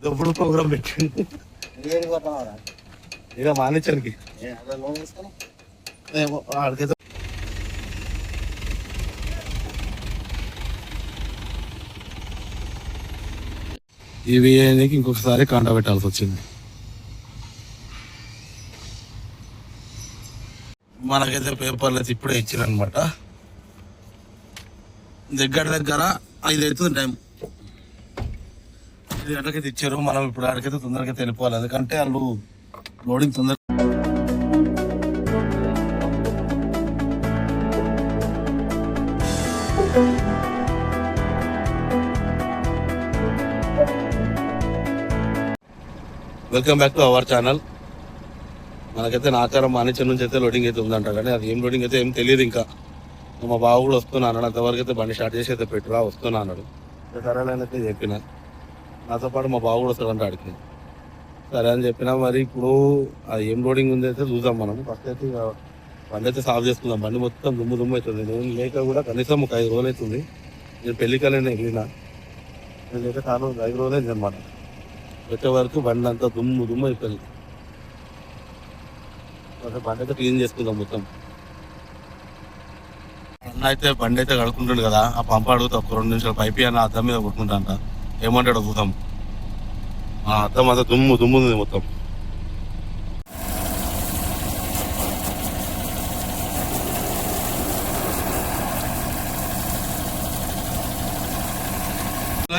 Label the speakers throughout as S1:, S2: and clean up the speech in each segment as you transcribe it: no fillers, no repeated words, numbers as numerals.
S1: దొప్పుడు programme పెట్టింది ఇక మానించడానికి ఆడికైతే ఇవి ఇంకొకసారి కాంటా పెట్టాల్సి వచ్చింది. మనకైతే పేపర్లు అయితే ఇప్పుడే ఇచ్చారనమాట. దగ్గర 5 అవుతుంది టైం. 5 గంటలకైతే ఇచ్చారు. మనం ఇప్పుడు ఆడికైతే తొందరగా వెళ్ళిపోవాలి, ఎందుకంటే వాళ్ళు లోడింగ్ తొందర. Welcome back to our channel. మనకైతే నాచారం మానిచర్ నుంచి అయితే లోడింగ్ అయితే ఉందంట, కానీ అది ఏం లోడింగ్ అయితే ఏం తెలియదు. ఇంకా మా బావ కూడా వస్తున్నా అన్నాడు. అంతవరకు అయితే బండి స్టార్ట్ చేసి అయితే పెట్టురా వస్తున్నా అన్నాడు. సరేనైతే చెప్పిన, నాతో పాటు మా బావ కూడా వస్తాడంట ఆడికి. సరే అని చెప్పినా. మరి ఇప్పుడు అది ఏం లోడింగ్ ఉంది అయితే చూద్దాం. మనం ఫస్ట్ అయితే బండి అయితే సాల్వ్ చేసుకుందాం. బండి మొత్తం దుమ్ము అవుతుంది. నేను లేక కూడా కనీసం ఒక 5 రోజులు అవుతుంది. నేను పెళ్ళికల్ని వెళ్ళిన, నేను లేక 5 రోజులు అయింది అనమాట. వచ్చే వరకు బండి అంతా దుమ్ము అయిపోయింది. బండి అయితే క్లీన్ చేసుకుందాం మొత్తం. అన్న అయితే బండి అయితే కడుక్కుంటాడు కదా, ఆ పంప అడుగుతా ఒక 2 నిమిషాలు పైపి అన్న అద్దం మీద కొట్టుకుంటా అంట. ఏమంటాడు చూద్దాం. ఆ అద్దం అంతా దుమ్ము ఉంది మొత్తం.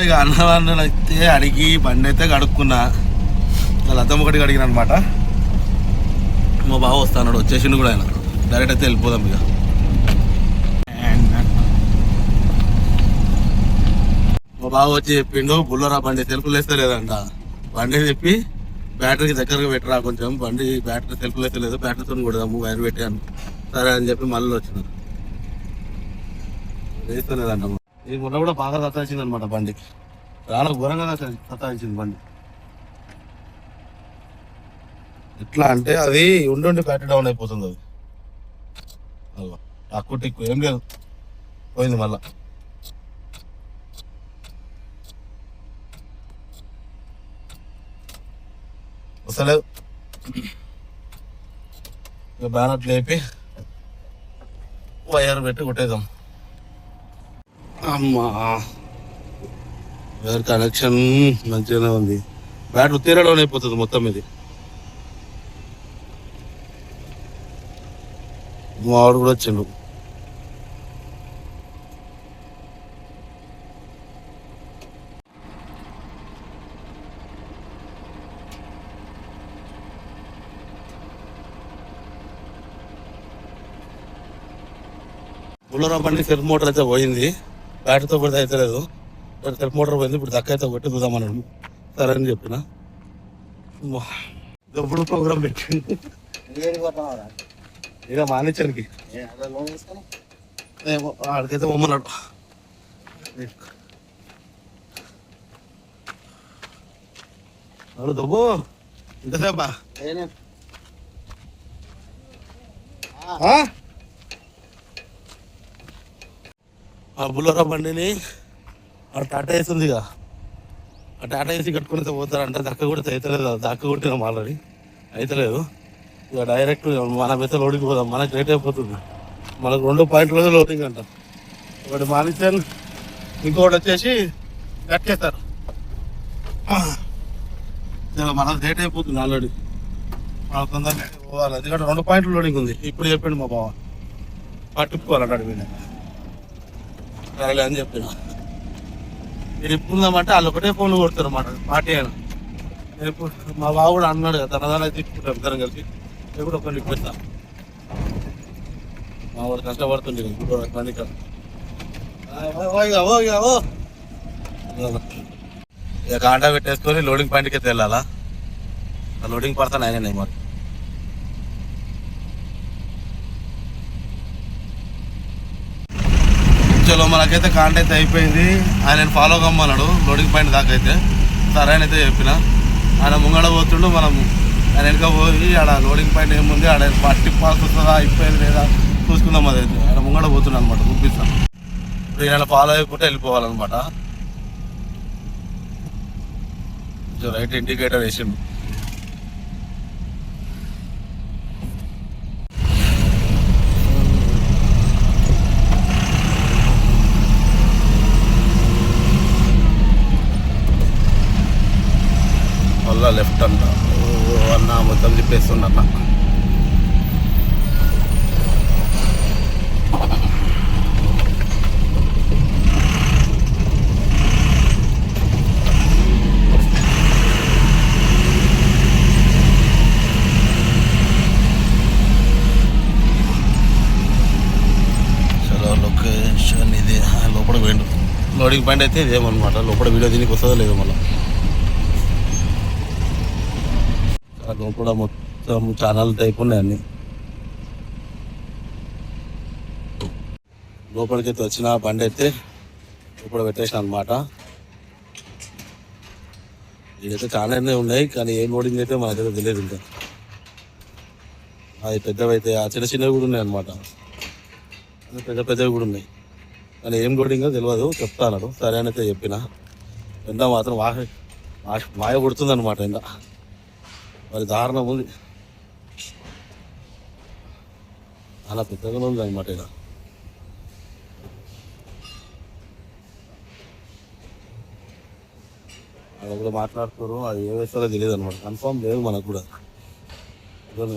S1: ఇక అన్న అయితే అడిగి బండి అయితే కడుక్కున్నా. చాలా అద్దం ఒకటి కడిగిన అనమాట. మా బావ వస్తాడు, వచ్చేసిండు కూడా ఆయన. డైరెక్ట్ అయితే వెళ్ళిపోదాం ఇక. మా బావ వచ్చి చెప్పిండు, బుల్లరా బండి సెల్ఫ్లు వేస్తే లేదంట. బండి చెప్పి బ్యాటరీకి దగ్గరగా పెట్టరా కొంచెం, బండి బ్యాటరీ సెల్ఫ్లు వేస్తే లేదు, బ్యాటరీతో కొడదాము వైర్ పెట్టాను. సరే అని చెప్పి మళ్ళీ వచ్చినారు. వేస్తలేదంట. ఈ మొన్న కూడా బాగా సతాయించింది అనమాట బండి, చాలా ఘోరంగా సతాయించింది బండి. ఎట్లా అంటే అది ఉండి బ్యాటరీ డౌన్ అయిపోతుంది. అది అలా తక్కువ టిక్కు ఏం లేదు, పోయింది మళ్ళా. వస్తలేదు. ఇక బ్యానట్ లేపి వైర్ పెట్టి కొట్టేద్దాం. అమ్మా, వైర్ కనెక్షన్ మంచిగానే ఉంది. బ్యాటరీ తీరా డౌన్ అయిపోతుంది మొత్తం. ఇది మావాడు కూడా వచ్చిండు. బుల్లరా బండి సెల్ఫ్ మోటార్ అయితే పోయింది, బ్యాటరీతో కూడా అయితే లేదు. సెల్ఫ్ మోటార్ పోయింది. ఇప్పుడు దక్క అయితే కొట్టి చూద్దామన్నాడు. సరే అని చెప్పిన. దొప్పుడు ప్రోగ్రామ్ పెట్టింది ఇక మానించడానికి. ఆడికైతే బొమ్మన్నాడు. దొబ్బు ఇంతసేపా ఆ బుల్లరా బండిని ఆ టాటా ఏసీ ఉంది ఇక, ఆ టాటా ఏసీ కట్టుకుని పోతారంట. దక్క కూడా అవుతలేదు, దక్క కొట్టినాం ఆల్రెడీ, అవుతలేదు. ఇక డైరెక్ట్ మనమైతే లోడింగ్ పోదాం. మనకి లేట్ అయిపోతుంది. మనకు 2 పాయింట్ల లోడింగ్ అంట. ఒకటి మానించాను, ఇంకొకటి వచ్చేసి కట్టేస్తారు. మనకు లేట్ అయిపోతుంది ఆల్రెడీ. మన తొందరగా పోవాలి, ఎందుకంటే 2 పాయింట్ల లోడింగ్ ఉంది. ఇప్పుడు చెప్పిండు మా బావ పట్టుకోవాలంటాడు. వీళ్ళ సరేలే అని చెప్పిన. మీరు ఇప్పుడుందామంటే వాళ్ళు ఒకటే ఫోన్లు కొడతారు అన్నమాట పార్టీ అయినా. మా బావ కూడా అన్నాడు కదా, తనదానే తీసుకుంటాం ఇద్దరం కలిసి. ఎప్పుడు ఒకరిని పెడతా. మా వాడు కష్టపడుతుంది బండి ఇక్కడ. ఇక కాంటా పెట్టేసుకొని లోడింగ్ పాయింట్కి అయితే వెళ్ళాలా. ఆ లోడింగ్ పడతాను ఆయనే మరి. చలో మనకైతే కాంటా అయితే అయిపోయింది. ఆయన ఫాలో కమ్మన్నాడు లోడింగ్ పాయింట్ దాకా అయితే. సరే అని అయితే చెప్పిన. ఆయన ముంగడ పోతుండు, మనం ఆయన వెనక పోయి ఆడ లోడింగ్ పాయింట్ ఏముంది, ఆడ పట్టి పాస్ వస్తుందా అయిపోయింది లేదా చూసుకుందాం. అదైతే ఆయన ముంగడ పోతున్నాడు అనమాట, చూపిస్తాను. ఇప్పుడు ఆయన ఫాలో అయ్యకుంటే వెళ్ళిపోవాలన్నమాట. రైట్ ఇండికేటర్ వేసిండు. మళ్ళా లెఫ్ట్ అంట అన్న మొత్తం తిప్పేస్తుండన్న. చలో లొకేషన్ ఇది లోపల పోయిండు. లోడింగ్ పాయింట్ అయితే ఇదేమన్నమాట. లోపల వీడియో దీనికి వస్తుందో లేదో మళ్ళీ. లోపల మొత్తం ఛానల్ టైప్ ఉన్నాయి అన్ని. లోపలికి అయితే వచ్చిన బండి అయితే లోపల పెట్టేసిన అనమాట. ఇదైతే చాలా ఉన్నాయి కానీ ఏం లోడింగ్ అయితే మనకైతే తెలియదు ఇంకా. అది పెద్దవి అయితే ఆ చిన్న చిన్నవి కూడా ఉన్నాయి అనమాట. పెద్ద పెద్దవి కూడా ఉన్నాయి కానీ ఏం లోడింగ్ తెలియదు. చెప్తాను సరే అని అయితే చెప్పిన. ఎండ మాత్రం వాయ కొడుతుంది అనమాట. ఎండ మరి దారుణం ఉంది. అలా పెద్దగా ఉంది అనమాట. ఇలా అలా కూడా మాట్లాడుతున్నారు. అది ఏ వేస్తారో తెలియదు అనమాట. కన్ఫర్మ్ లేదు మనకు కూడా.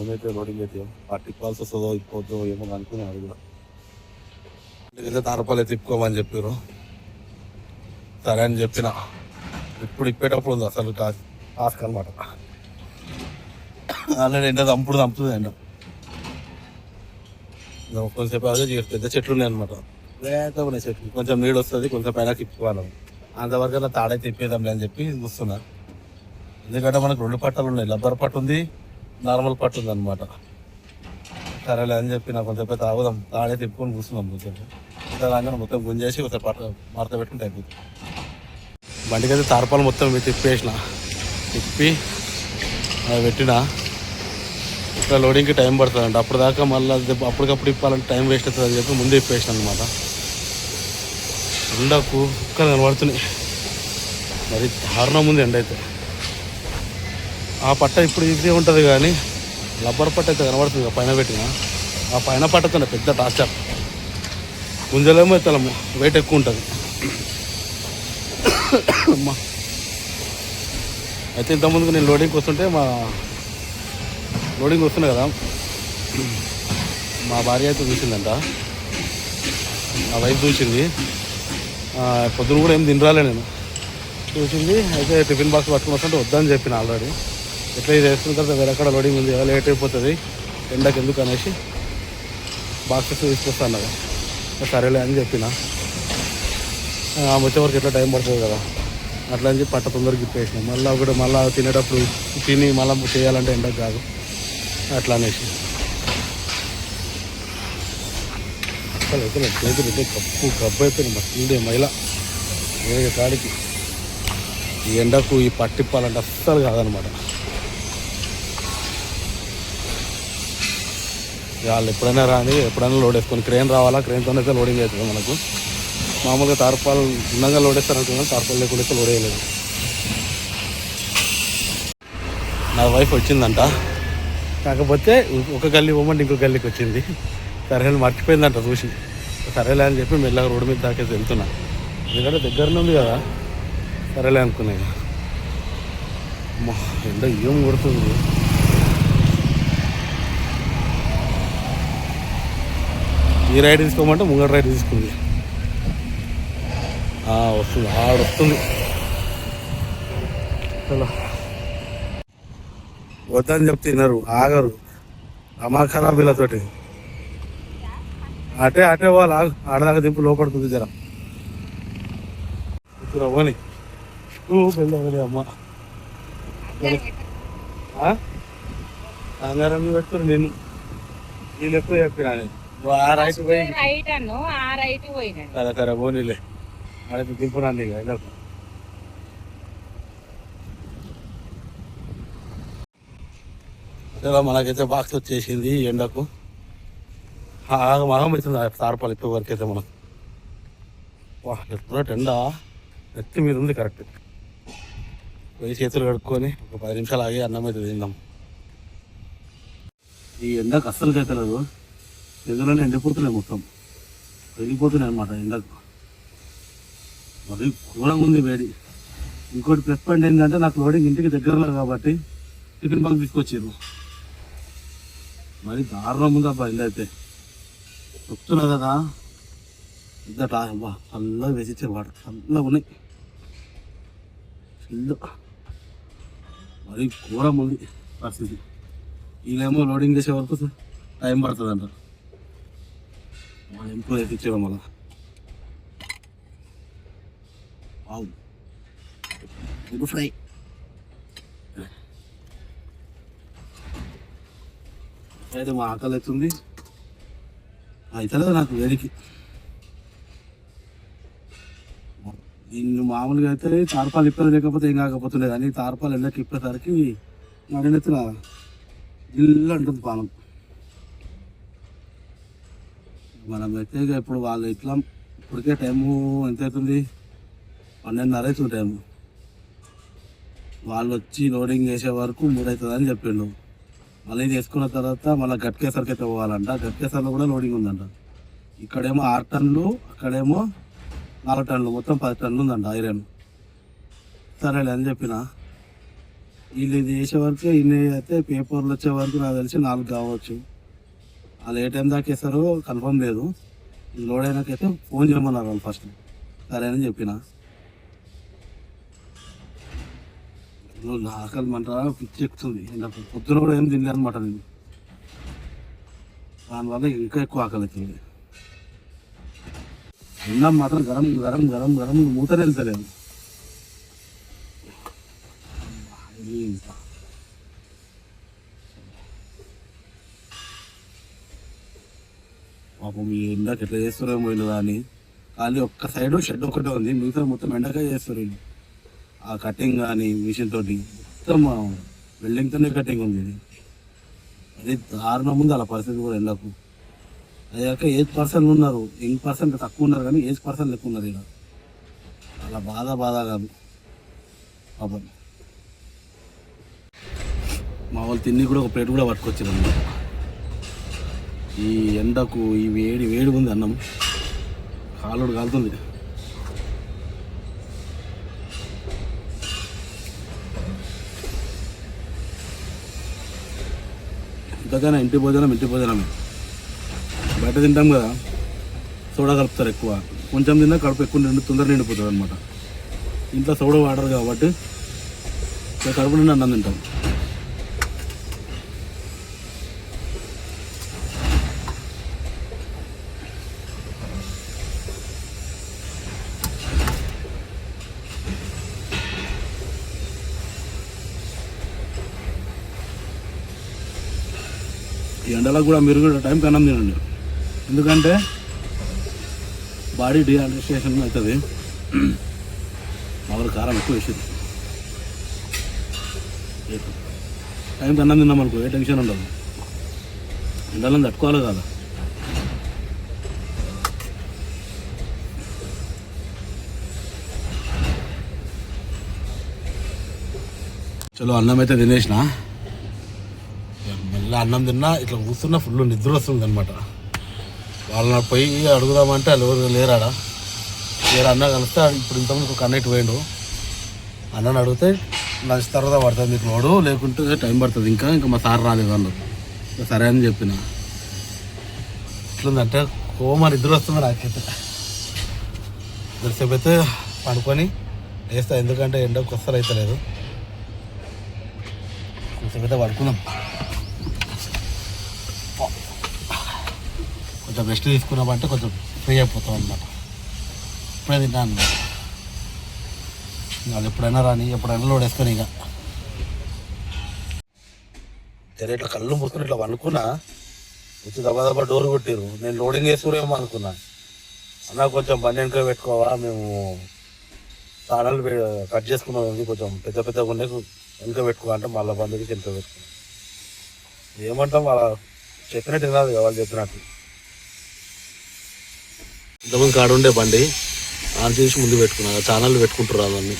S1: ఏమైతే లోడింగ్ అయితే తిప్పాల్సి వస్తుందో ఇప్పొద్దో ఏమో అనుకున్నాను. అది కూడా అయితే తారపాలు తిప్పుకోమని చెప్పారు. సరే అని చెప్పిన. ఇప్పుడు ఇప్పేటప్పుడు ఉంది అసలు టాస్క్ అనమాట. ఆల్రెడీ ఎండ చంపుతుంది ఎండ. కొంచెంసేపు అదే పెద్ద చెట్లు ఉన్నాయి అనమాట. లేత ఉన్నాయి చెట్లు. కొంచెం నీడు వస్తుంది, కొంచెం పైన తిప్పుకోవాలి. అంతవరకు నా తాడే తిప్పేద్దాంలే అని చెప్పి చూస్తున్నా. ఎందుకంటే మనకు 2 పట్టలు ఉన్నాయి. రబ్బర్ పట్టు ఉంది, నార్మల్ పట్టు ఉంది అనమాట. సరేలే అని చెప్పి నాకు కొంచెం తాగుదాం, తాడే తిప్పుకొని కూర్చున్నాం. కొంచెం దాకా మొత్తం గుంజేసి ఒకసారి మడత పెట్టుకుంటే అయిపోతుంది. బండికి అయితే తారపాలు మొత్తం తిప్పేసిన. తిప్పి పెట్టిన. ఇట్లా లోడింగ్కి టైం పడుతుందంట. అప్పుడు దాకా మళ్ళీ అప్పటికప్పుడు ఇప్పాలంటే టైం వేస్ట్ అవుతుంది అని చెప్పి ముందే ఇప్పేసిన అనమాట. ఎండకు కుక్కలు కనబడుతున్నాయి. మరి దారుణం ఉంది ఎండ అయితే. ఆ పట్ట ఇప్పుడు ఈజీ ఉంటుంది కానీ రబ్బర్ పట్ట అయితే కనబడుతుంది పైన పెట్టిన. ఆ పైన పట్టతో పెద్ద టార్చర్. గుంజలేమో ఎత్తలేమో, వెయిట్ ఎక్కువ ఉంటుంది. అమ్మా అయితే ఇంతకుముందుకు నేను లోడింగ్కి వస్తుంటే లోడింగ్ వస్తున్నాయి కదా, మా భార్య అయితే చూసిందంట. ఆ వైఫ్ చూసింది. పొద్దున కూడా ఏం తినరాలే నేను. చూసింది. అయితే టిఫిన్ బాక్స్ పట్టుకుని వస్తుంటే వద్దని చెప్పిన ఆల్రెడీ. ఎట్లా ఇది వేసుకున్న తర్వాత వేరెక్కడ లోడింగ్ ఉంది, లేట్ అయిపోతుంది ఎండకి ఎందుకు అనేసి బాక్సెస్ తీసుకొస్తాను కదా. సరేలే అని చెప్పిన. వచ్చేవరకు ఎట్లా టైం పడుతుంది కదా అట్లా అని చెప్పి పట్ట తొందరగా ఇప్పేసినాం. మళ్ళీ తినేటప్పుడు తిని మళ్ళీ చేయాలంటే ఎండకు కాదు అట్లా అనేసి. అసలు అయితే చేతులు అయితే గబ్బు అయిపోయింది. మస్తు మైల వేరే కాడికి. ఈ ఎండకు ఈ పట్టిప్పాలంటే అస్సలు కాదనమాట. వాళ్ళు ఎప్పుడైనా రాని, ఎప్పుడైనా లోడ్ వేసుకొని క్రేన్ రావాలా, క్రేన్తోనైతే లోడింగ్ అవుతుంది మనకు. మామూలుగా తార్పాలు ఉన్నంగా లోడ్ వేస్తారు అనుకున్నాను, తార్పాలు లేకుండా లోడ్ వేయలేదు. నా వైఫ్ వచ్చిందంట. కాకపోతే ఒక గల్లీ పోమంటే ఇంకో గల్లీకి వచ్చింది. సరేలే మర్చిపోయిందంట చూసి. సరేలే అని చెప్పి మెల్లగా రోడ్డు మీద దాకేసి వెళ్తున్నా. ఎందుకంటే దగ్గరనే ఉంది కదా, సరేలే అనుకున్నాయి. ఎండ ఏం కొడుతుంది. ఈ రైడ్ తీసుకోమంటే ముంగడ రైడ్ తీసుకుంది. వస్తుంది, ఆడొస్తుంది. చలో వద్దని చెప్తే తినరు, ఆగరు. అమా ఖరాబ్ వీళ్ళతోటి. అటే వాళ్ళు ఆడదాకా దింపు లోపడుతుంది జర. ఇప్పుడు అవ్వని వెళ్ళి అమ్మ అంగారం పెట్టుకుని నేను వీళ్ళు ఎప్పుడు చెప్పినా కదా సరే పోనీలే అడిగి దింపునండి. ఇక మనకైతే బాక్స్ వచ్చేసింది. ఎండకు మగం అవుతుంది తారపాలు ఇప్పే వరకు అయితే మనం. ఎప్పుడో ఎండ నెత్తి మీద ఉంది కరెక్ట్. పోయి చేతులు కడుక్కొని ఒక 10 నిమిషాలు ఆగి అన్నం అయితే తిందాం. ఈ ఎండకు అస్సలు కట్టలేదు, ఎందులోనే ఎండిపోతున్నాయి, మొత్తం వెళ్ళిపోతున్నాయి అనమాట ఎండకు. మరి ఘోరంగా ఉంది వేడి. ఇంకోటి ప్లస్ పాయింట్ ఏంటంటే నాకు లోడింగ్ ఇంటికి దగ్గరలో కాబట్టి టిఫిన్ బాక్స్ తీసుకొచ్చారు. మరి దారుణం ఉంది అబ్బా ఎండ అయితే. చెప్తున్నా కదా, ఇద్దట అబ్బా చల్లగా వేసిచ్చే వాటర్ చల్లగా ఉన్నాయి, ఇల్లు మరి ఘోరం ఉంది పరిస్థితి. వీళ్ళేమో లోడింగ్ చేసే వరకు టైం పడుతుందంట, ఇంప్రూవ్ చేయించేవాళ్ళం మళ్ళా. ఎగ్ ఫ్రై అయితే మా ఆకలి అవుతుంది, అవుతలేదు నాకు వేడికి. దీన్ని మామూలుగా అయితే తార్పాలు ఇప్పేది లేకపోతే ఏం కాకపోతుండే, కానీ తార్పాలు ఎండకి ఇప్పేసరికి నడినెత్తిన ఇల్లు అంటుంది పానం. మనమైతే ఇప్పుడు వాళ్ళు ఇట్లా ఇప్పటికే టైము ఎంత అవుతుంది, 12:30 అవుతుంది టైము. వాళ్ళు వచ్చి లోడింగ్ చేసే వరకు 3 అవుతుంది అని చెప్పిండు. మళ్ళీ చేసుకున్న తర్వాత మళ్ళీ గట్కేసరికి అయితే పోవాలంట. గట్కేసర్లో కూడా లోడింగ్ ఉందంట. ఇక్కడేమో 6 టన్నులు, అక్కడేమో 4 టన్నులు, మొత్తం 10 టన్నులు ఉందంట ఐరన్. సరేలే అని చెప్పిన. వీళ్ళు ఇది చేసే వరకు ఇన్ని అయితే పేపర్లు వచ్చే వరకు నాకు తెలిసి 4 కావచ్చు. వాళ్ళు ఏ టైం దాకా వేస్తారో కన్ఫర్మ్ లేదు. ఇది లోడ్ అయినాకైతే ఫోన్ చేయమన్నారు వాళ్ళు ఫస్ట్. సరే అని చెప్పిన. నా ఆకలి మంట పిచ్చి ఎక్కుతుంది. నాకు పొద్దున కూడా ఏం తినలే అనమాట నేను, దానివల్ల ఇంకా ఎక్కువ ఆకలి అవుతుంది. అన్నం మాత్రం గరం గరం గరం గరం మూతనే వెళ్తలేదు. పాపం ఈ ఎండకి ఎట్లా చేస్తారేమో వీళ్ళు, కానీ ఖాళీ ఒక్క సైడ్ షెడ్ ఒకటే ఉంది, మిగతా మొత్తం ఎండకాయ చేస్తారు వీళ్ళు. ఆ కటింగ్ కానీ మిషన్ తోటి మొత్తం బిల్డింగ్తోనే కటింగ్ ఉంది. ఇది అది దారుణం ఉంది అలా పరిస్థితి కూడా ఎండకు. అయ్యాక ఏజ్ పర్సన్ ఉన్నారు, యంగ్ పర్సన్ తక్కువ ఉన్నారు, కానీ ఏజ్ పర్సన్ ఎక్కువ ఉన్నారు ఇలా. అలా బాధ కాదు పాపం. మా వాళ్ళు తిని కూడా ఒక ప్లేట్ కూడా పట్టుకొచ్చారు అన్నమాట. ఈ ఎండకు ఈ వేడి ఉంది, అన్నం కాలుడు కాలుతుంది. ఇంతకైనా ఇంటి భోజనమే. బయట తింటాం కదా, సోడా కలుపుతారు ఎక్కువ, కొంచెం తిన్నా కడుపు ఎక్కువ తొందరగా నిండిపోతుంది అనమాట. ఇంట్లో సోడా వాడరు కాబట్టి కడుపు నిండి అన్నం తింటాం. ఈ ఎండలకు కూడా మీరు కూడా టైంకి అన్నం తినండి, ఎందుకంటే బాడీ డిహైడ్రేషన్ అవుతుంది. మామూలు కారం ఎక్కువ వేసేది. టైంకి అన్నం తిన్నాం అనుకో ఏ టెన్షన్ ఉండదు. ఎండలను తట్టుకోవాలి కదా. చలో అన్నం అయితే తినేసిన. మెల్ల అన్నం తిన్నా ఇట్లా కూర్చున్నా ఫుల్ నిద్ర వస్తుంది అనమాట. వాళ్ళని పోయి అడుగుదామంటే వాళ్ళు ఎవరు లేరాడా. వేరే అన్న కలిస్తే ఇప్పుడు ఇంతకుముందు ఒక అన్నట్టు పోయిండు. అన్నని అడిగితే లంచ్ తర్వాత పడుతుంది మీకు లోడు, లేకుంటే టైం పడుతుంది ఇంకా మా సార్ రాలేదు అన్నారు. సరే అని చెప్పిన. ఎట్లుందంటే కోమ నిద్ర వస్తుంది నాకైతే. కొద్దిసేపు అయితే పడుకొని వేస్తా, ఎందుకంటే ఎండకు వస్తారు అయితే లేదు. కొద్దిసేపు అయితే పడుకున్నాం, కొంచెం రెస్ట్ తీసుకున్నామంటే కొంచెం ఫ్రీ అయిపోతాం అనమాట. ఇప్పుడే తిన్నాను, వాళ్ళు ఎప్పుడైనా రాని, ఎప్పుడైనా లోడ్ వేసుకొని ఇక సరే ఇట్లా కళ్ళు మూసుకొని ఇట్లా అనుకున్నా. వచ్చి దబ్బా డోర్ కొట్టిరు. నేను లోడింగ్ వేసుకురేమో అనుకున్నా. అన్న కొంచెం బండి వెనక పెట్టుకోవా, మేము ఛానల్ కట్ చేసుకున్నాం, కొంచెం పెద్దగా ఉండే వెనక పెట్టుకో అంటే మళ్ళీ బండికి వెనక పెట్టుకున్నాం. ఏమంటాం వాళ్ళ చెప్పినట్టు కాదు వాళ్ళు చెప్పినట్టు. ఇంతకుముందు కాడ ఉండే బండి ఆన్ చేసి ముందు పెట్టుకున్నా, ఛానల్ పెట్టుకుంటారు అవన్నీ.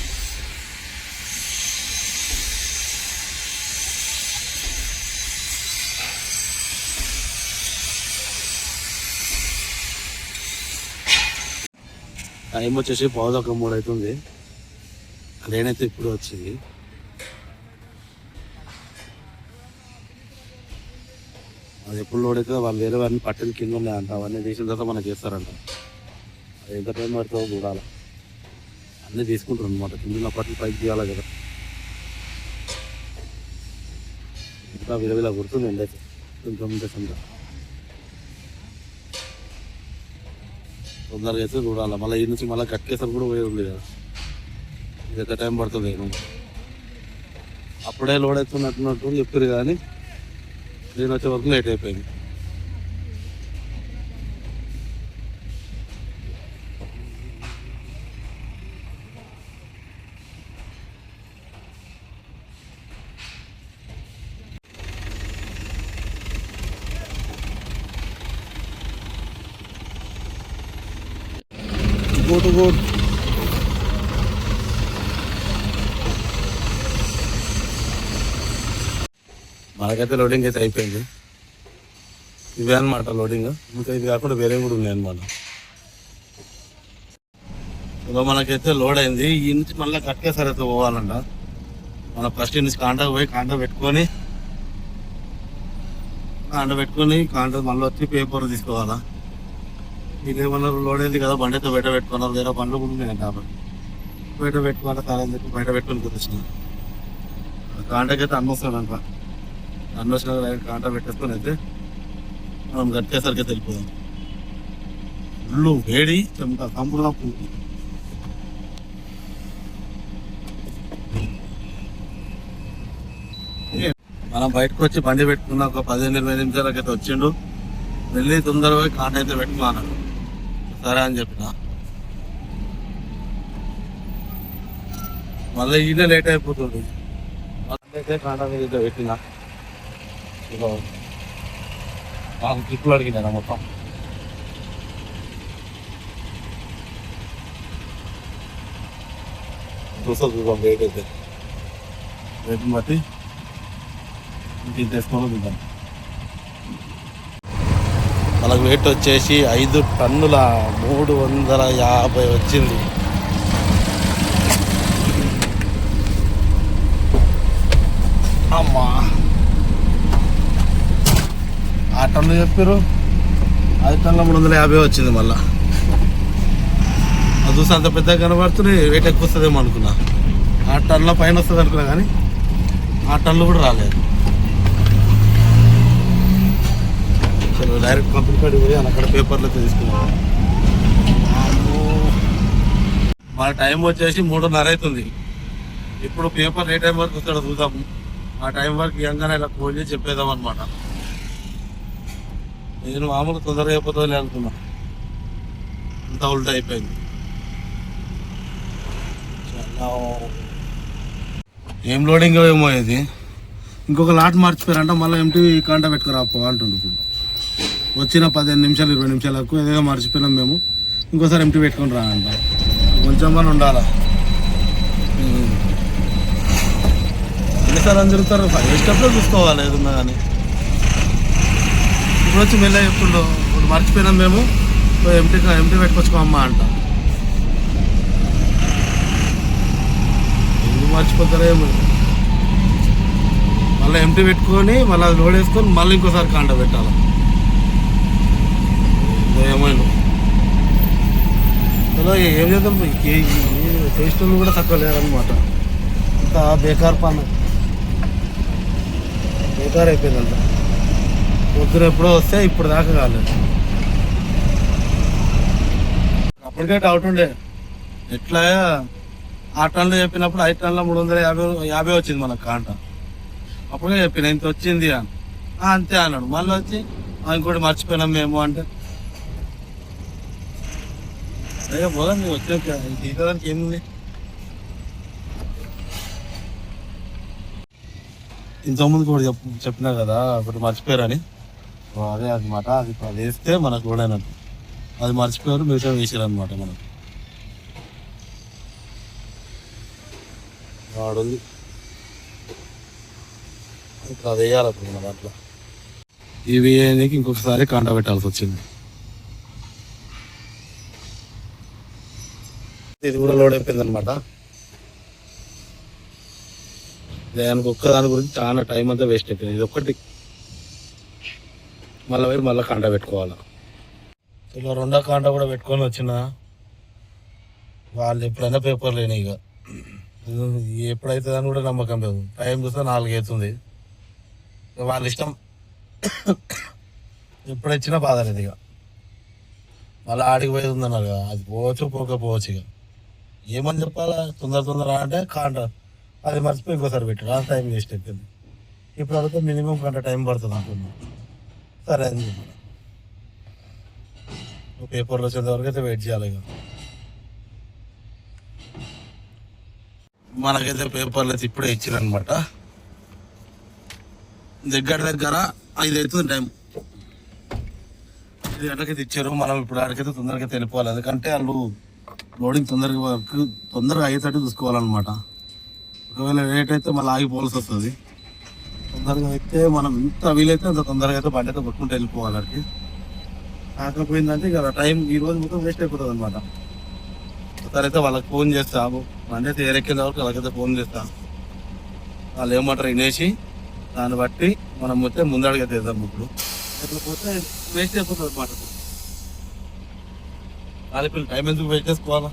S1: టైం వచ్చేసి 2:15 అవుతుంది. ట్రైన్ అయితే ఇప్పుడు వచ్చింది. అది ఎప్పుడు లోడ్ అయితే వాళ్ళు వేరే వారిని పట్టెలు కింద ఉన్నాయంట, అవన్నీ తీసిన తర్వాత మనకి చేస్తారంట. అది ఎంత టైం పడుతుందో చూడాలి. అన్నీ తీసుకుంటారు అనమాట, కింద పట్టలు పైకి తీయాలి కదా. ఇంకా విలువిలా గుర్తుంది ఎండైతే కొంచెం తొందరగా అయితే చూడాలి. మళ్ళీ ఈ నుంచి మళ్ళీ కట్కేసరి కూడా పోయి ఉంది కదా, ఇది ఎంత టైం పడుతుంది. అప్పుడే లోడ్ అవుతున్నట్టు చెప్పారు కానీ నేను వచ్చే వరకు లేట్ అయిపోయింది. గుడ్ మనకైతే లోడింగ్ అయితే అయిపోయింది. ఇవే అనమాట లోడింగ్. ఇంకా ఇది కాకుండా వేరే కూడా ఉన్నాయి అనమాట. ఇక మనకైతే లోడ్ అయింది. ఈ నుంచి మళ్ళీ కట్కేసరి అయితే పోవాలంట. మనం ఫస్ట్ నుంచి కాంటాకు పోయి కాంటా పెట్టుకొని మళ్ళీ వచ్చి పేపర్ తీసుకోవాలా. ఇదేమన్నారు లోడ్ అయింది కదా, బండి అయితే బయట పెట్టుకున్నారు. వేరే బండ్లు కూడా ఉన్నాయి కాబట్టి బయట పెట్టుకోవాలి. కాదని చెప్పి బయట పెట్టుకొని కుదిరిచిన కాంటాకి అయితే అన్నొస్తాడంట. అన్నొచ్చిన కాంటా పెట్టేసుకొని అయితే మనం కట్టేసరికి అయితే వెళ్ళిపోదాం. ఇల్లు వేడి చెంత కంపుడుగా మనం బయటకు వచ్చి బండి పెట్టుకున్న ఒక 15-20 నిమిషాలకి అయితే వచ్చిండు. వెళ్ళి తొందరగా కాంట అయితే పెట్టుకున్నాను. సరే అని చెప్పిన మళ్ళీ ఈయన లేట్ అయిపోతుంది. అయితే కాంట మీద పెట్టిన క్లిప్లు అడిగినా మొత్తం. చూద్దాం వెయిట్ అయితే, వెయిట్ బట్టి ఇంటికి తెచ్చుకోవడం చూద్దాం. మనకు వెయిట్ వచ్చేసి 5 టన్నుల 350 వచ్చింది. అమ్మా 6 టన్నులు చెప్పారు, 5 టన్నుల 350 వచ్చింది. మళ్ళా అది చూసి అంత పెద్దగా కనబడుతుంది, వెయిట్ ఎక్కువ వస్తుందేమో అనుకున్నా. 6 టన్నుల పైన వస్తుంది అనుకున్నా కానీ 6 టన్నులు కూడా రాలేదు. చలో డైరెక్ట్ కంపెనీ కాడికి పోయి అక్కడ పేపర్లు అయితే తీసుకున్నాం. మన టైం వచ్చేసి 3:30 అవుతుంది. ఇప్పుడు పేపర్ ఏ టైం వరకు వస్తాడో చూద్దాము. ఆ టైం వరకు ఎంగానే ఇలా ఫోన్ చేసి చెప్పేద్దాం అనమాట. నేను మామూలు తొందరగా అయిపోతుంది అనుకున్నా, అంతా ఉల్టా అయిపోయింది. ఏం లోడింగ్ ఏమో ఇది. ఇంకొక లాట్ మర్చిపోయారంట, మళ్ళీ ఎంటీ కాంటా పెట్టుకురాపో అంటుండు. ఇప్పుడు వచ్చిన 15 నిమిషాలు 20 నిమిషాలకు ఏదో మర్చిపోయినాం మేము, ఇంకోసారి ఎంటీ పెట్టుకొని రా అంట. కొంచెం కానీ ఉండాలా. ఎన్నిసార్లు అని తిరుగుతారు, స్టెప్లో చూసుకోవాలి ఏదన్నా కానీ. ఇప్పుడు వచ్చి మెల్ల చెప్తుండో, ఇప్పుడు మర్చిపోయినాం మేము, ఎంటీ పెట్టుకొచ్చుకోమ్మా అంట. ఎందుకు మర్చిపోతారో ఏమో. మళ్ళీ ఎంటీ పెట్టుకొని మళ్ళీ అది లోడ్ వేసుకొని మళ్ళీ ఇంకోసారి కాంటా పెట్టాలి. ఏమైనా చలో ఏం చేద్దాం. టేస్టులు కూడా తక్కువ లేదనమాట. అంత బేకార్ పని, బేకార్ అయిపోయిందంట. పొద్దున ఎప్పుడో వస్తే ఇప్పుడు దాకా కాలేదు. అప్పటికే డౌట్ ఉండే, ఎట్లా 6 టన్నులు చెప్పినప్పుడు 5 టన్నుల 350 వచ్చింది మనకు కాంట. అప్పుడే చెప్పిన ఇంత వచ్చింది అని. అంతే అన్నాడు. మళ్ళీ వచ్చి ఇంకోటి మర్చిపోయినాం మేము అంటే, అదే పోదా మేము వచ్చాక తీసుకోవడానికి ఏముంది. ఇంతకుముందు కూడా చెప్పినా కదా ఒకటి మర్చిపోయారని. అదే అనమాట. అది వేస్తే మనకు కూడా అయినట్టు, అది మర్చిపోయారు, మిగతా వేసారు అనమాట. మనకు వాడుంది ఇప్పుడు అది వేయాలి. అప్పుడు మన దాంట్లో ఇవి వేయడానికి ఇంకొకసారి కాంటా పెట్టాల్సి వచ్చింది. ఇది కూడా లోడ్ అయిపోయింది అనమాట. దానికి ఒక్కదాని గురించి చాలా టైం అంతా వేస్ట్ అయిపోయింది. ఇది ఒక్కటి మళ్ళీ పోయి మళ్ళీ కాంట పెట్టుకోవాలి. ఇలా రెండో కాంట కూడా పెట్టుకొని వచ్చిన వాళ్ళు ఎప్పుడైనా పేపర్ లేని ఇక ఎప్పుడైతే అని కూడా నమ్మకం లేదు. టైం చూస్తే 4 అవుతుంది. వాళ్ళ ఇష్టం, ఎప్పుడు వచ్చినా బాధ లేదు. ఇక మళ్ళీ ఆడికి పోయి ఉందన్నారు కదా, అది పోవచ్చు పోకపోవచ్చు. ఇక ఏమని చెప్పాలా, తొందర అంటే కాంట అది మర్చిపోయి ఇంకోసారి పెట్టాడు, ఆ టైం వేస్ట్ అయిపోయింది. ఇప్పుడు అడిగితే మినిమం గంట టైం పడుతుంది అంటున్నా. సరే అని పేపర్లు వచ్చేంత వరకు అయితే వెయిట్ చేయాలి. ఇక మనకైతే పేపర్లు అయితే ఇప్పుడే ఇచ్చారనమాట. దగ్గర 5 అవుతుంది టైం. 5 గంటలకైతే ఇచ్చారు. మనం ఇప్పుడు ఆడికైతే తొందరగా వెళ్ళిపోవాలి. ఎందుకంటే వాళ్ళు లోడింగ్ తొందరగా అయ్యేటట్టు చూసుకోవాలన్నమాట. ఒకవేళ లేట్ అయితే మళ్ళీ ఆగిపోవాల్సి వస్తుంది. తొందరగా అయితే మనం ఎంత వీలైతే అంత తొందరగా అయితే బండి అయితే కొట్టుకుంటూ వెళ్ళిపోవాలి. అక్కడికి కాకపోయిందంటే ఇక టైం ఈ రోజు మొత్తం వేస్ట్ అయిపోతుంది అనమాట. ఒకసారి అయితే వాళ్ళకి ఫోన్ చేస్తాము, బండి అయితే ఏరెక్కిన వరకు వాళ్ళకైతే ఫోన్ చేస్తాం. వాళ్ళు ఏమంటారు వినేసి దాన్ని బట్టి మనం మొత్తం ముందడుగు తీద్దాం. ఇప్పుడు లేకపోతే వేస్ట్ అయిపోతుంది అనమాట. వాళ్ళ పిల్లలు టైం ఎందుకు వేస్ట్ చేసుకోవాలా?